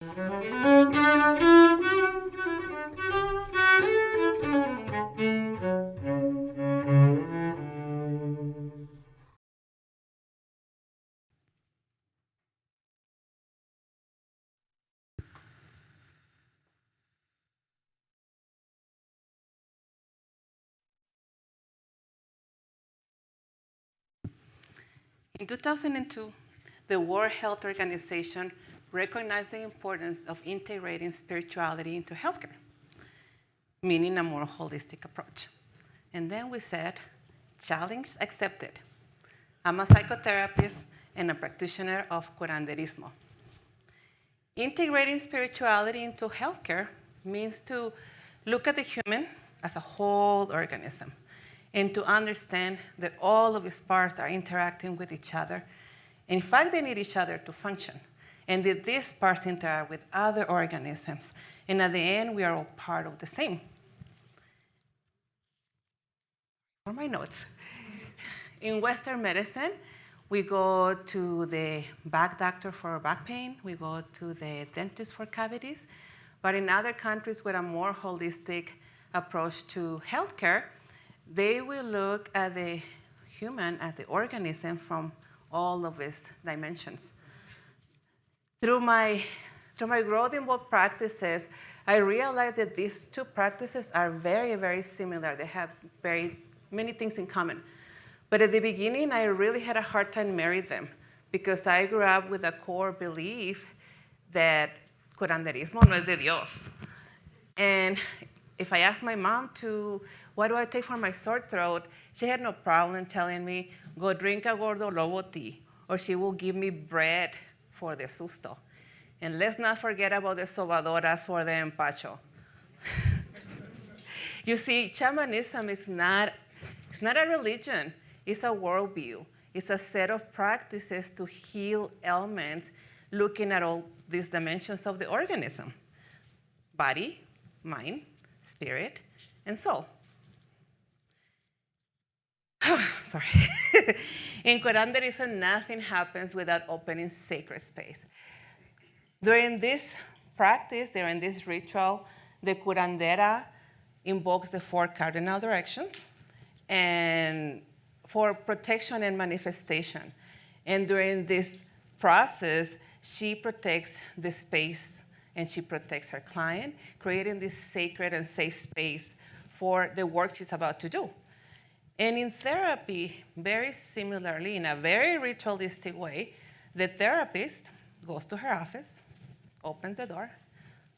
In 2002, the World Health Organization recognized the importance of integrating spirituality into healthcare, meaning a more holistic approach. And then we said, challenge accepted. I'm a psychotherapist and a practitioner of curanderismo. Integrating spirituality into healthcare means to look at the human as a whole organism and to understand that all of its parts are interacting with each other. In fact, they need each other to function, and that these parts interact with other organisms. And at the end, we are all part of the same. For my notes. In Western medicine, we go to the back doctor for back pain. We go to the dentist for cavities. But in other countries with a more holistic approach to healthcare, they will look at the human, at the organism from all of its dimensions. Through my growth in both practices, I realized that these two practices are very, very similar. They have very many things in common. But at the beginning, I really had a hard time marrying them because I grew up with a core belief that curanderismo no es de Dios. And if I asked my mom what do I take for my sore throat, she had no problem telling me, go drink a gordo lobo tea, or she will give me bread for the susto. And let's not forget about the sobadoras for the empacho. You see, shamanism is not a religion. It's a worldview. It's a set of practices to heal ailments, looking at all these dimensions of the organism: body, mind, spirit, and soul. Sorry. In curanderism, nothing happens without opening sacred space. During this practice, during this ritual, the curandera invokes the 4 cardinal directions and for protection and manifestation. And during this process, she protects the space and she protects her client, creating this sacred and safe space for the work she's about to do. And in therapy, very similarly, in a very ritualistic way, the therapist goes to her office, opens the door,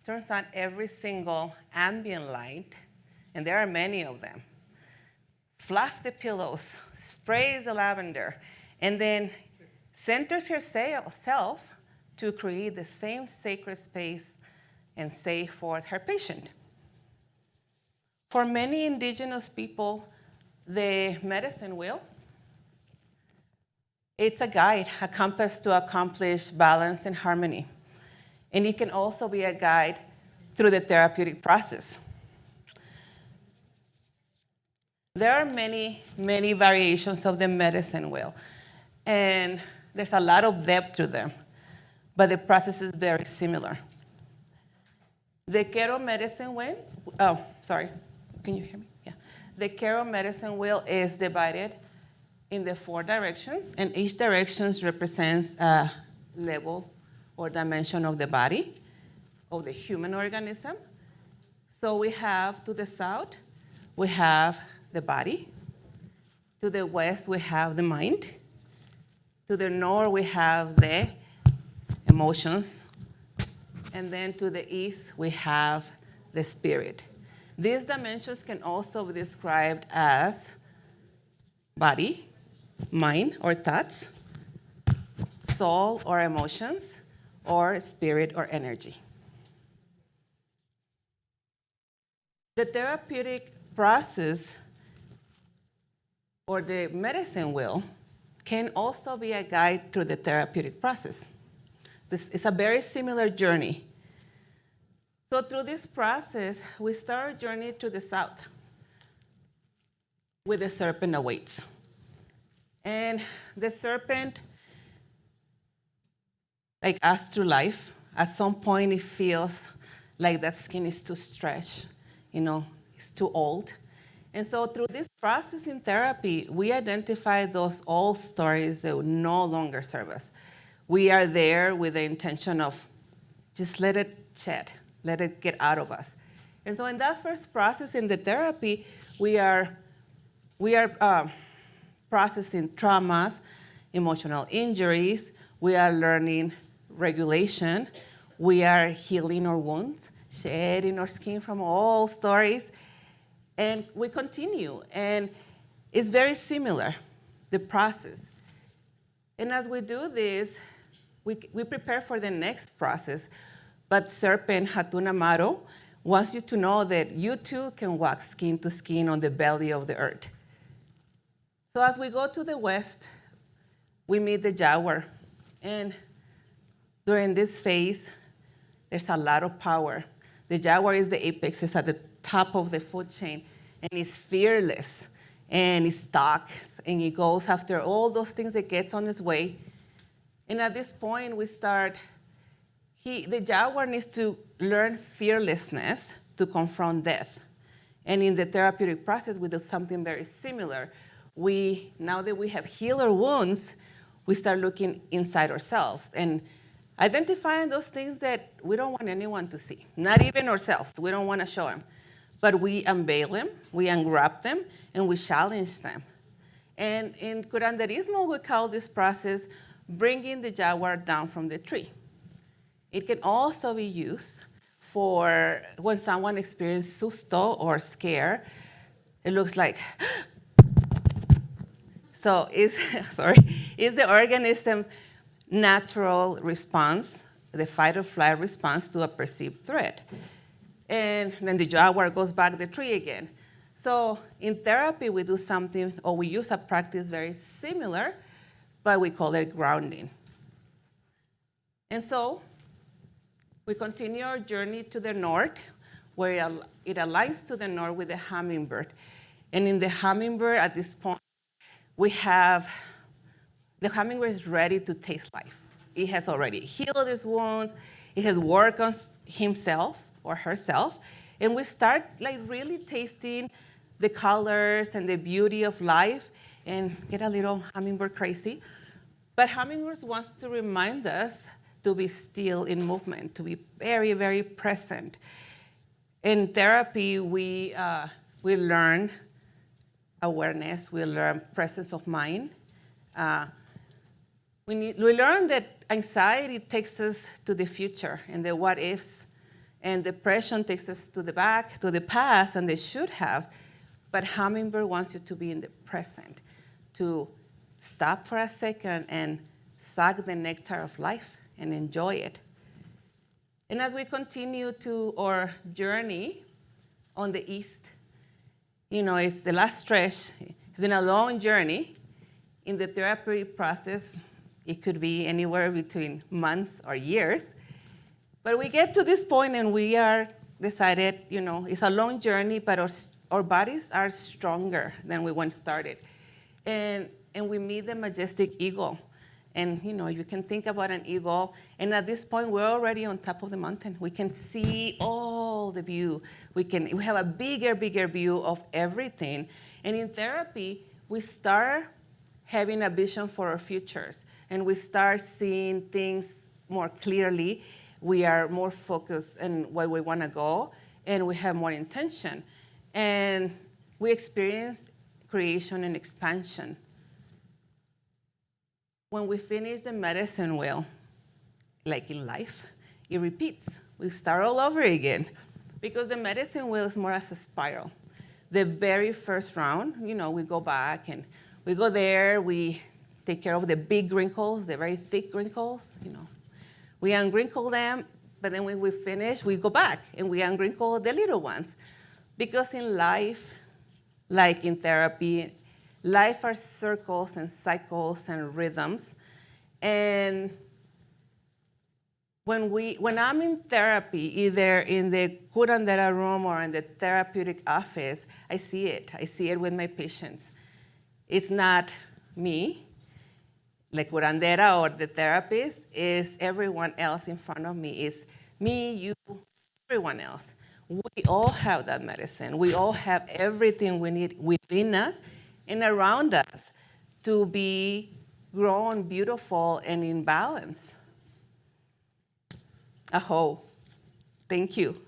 turns on every single ambient light, and there are many of them, fluff the pillows, sprays the lavender, and then centers herself to create the same sacred space and safe for her patient. For many indigenous people, the medicine wheel, it's a guide, a compass to accomplish balance and harmony. And it can also be a guide through the therapeutic process. There are many, many variations of the medicine wheel, and there's a lot of depth to them, but the process is very similar. The Kero medicine wheel, can you hear me? Yeah. The Kero medicine wheel is divided in the 4 directions, and each direction represents a level or dimension of the body, of the human organism. So we have to the south, we have the body. To the west, we have the mind. To the north, we have the emotions. And then to the east, we have the spirit. These dimensions can also be described as body, mind or thoughts, soul or emotions, or spirit or energy. The therapeutic process or the medicine wheel can also be a guide through the therapeutic process. This is a very similar journey. So through this process, we start our journey to the south with the serpent awaits. And the serpent, like us through life, at some point it feels like that skin is too stretched, it's too old. And so through this process in therapy, we identify those old stories that no longer serve us. We are there with the intention of just let it shed, let it get out of us. And so in that first process in the therapy, we are processing traumas, emotional injuries. We are learning regulation. We are healing our wounds, shedding our skin from all stories. And we continue. And it's very similar, the process. And as we do this, we prepare for the next process. But Serpent Hatuna Maro wants you to know that you too can walk skin to skin on the belly of the earth. So as we go to the west, we meet the jaguar. And during this phase, there's a lot of power. The jaguar is the apex, it's at the top of the food chain, and it's fearless, and it stalks, and it goes after all those things that gets on its way. And at this point, the jaguar needs to learn fearlessness to confront death. And in the therapeutic process, we do something very similar. Now that we have healed our wounds, we start looking inside ourselves and identifying those things that we don't want anyone to see, not even ourselves. We don't want to show them. But we unveil them, we unwrap them, and we challenge them. And in curanderismo, we call this process bringing the jaguar down from the tree. It can also be used for when someone experiences susto or scare. It looks like, so it's the organism's natural response, the fight or flight response to a perceived threat. And then the jaguar goes back the tree again. So in therapy, we do something, or we use a practice very similar, but we call it grounding. And so we continue our journey to the north, where it aligns to the north with the hummingbird. And in the hummingbird, at this point, the hummingbird is ready to taste life. It has already healed its wounds. It has worked on himself or herself. And we start really tasting the colors and the beauty of life and get a little hummingbird crazy. But hummingbirds want to remind us to be still in movement, to be very, very present. In therapy, we learn awareness, we learn presence of mind. We learn that anxiety takes us to the future and the what ifs, and depression takes us to the back, to the past, and the should haves. But hummingbird wants you to be in the present, to stop for a second and suck the nectar of life and enjoy it. And as we continue to our journey on the east, it's the last stretch. It's been a long journey. In the therapy process, it could be anywhere between months or years. But we get to this point and we are decided, it's a long journey, but our bodies are stronger than we once started. And we meet the majestic eagle. And, you can think about an eagle. And at this point, we're already on top of the mountain. We can see all the view. We have a bigger view of everything. And in therapy, we start having a vision for our futures. And we start seeing things more clearly. We are more focused on where we want to go. And we have more intention. And we experience creation and expansion. When we finish the medicine wheel, like in life, it repeats. We start all over again because the medicine wheel is more as a spiral. The very first round, we go back and we go there, we take care of the big wrinkles, the very thick wrinkles, We unwrinkle them, but then when we finish, we go back and we unwrinkle the little ones. Because in life, like in therapy, life are circles and cycles and rhythms. And when I'm in therapy, either in the curandera room or in the therapeutic office, I see it. I see it with my patients. It's not me. La curandera or the therapist is everyone else in front of me. It's me, you, everyone else. We all have that medicine. We all have everything we need within us and around us to be grown, beautiful, and in balance. Aho. Thank you.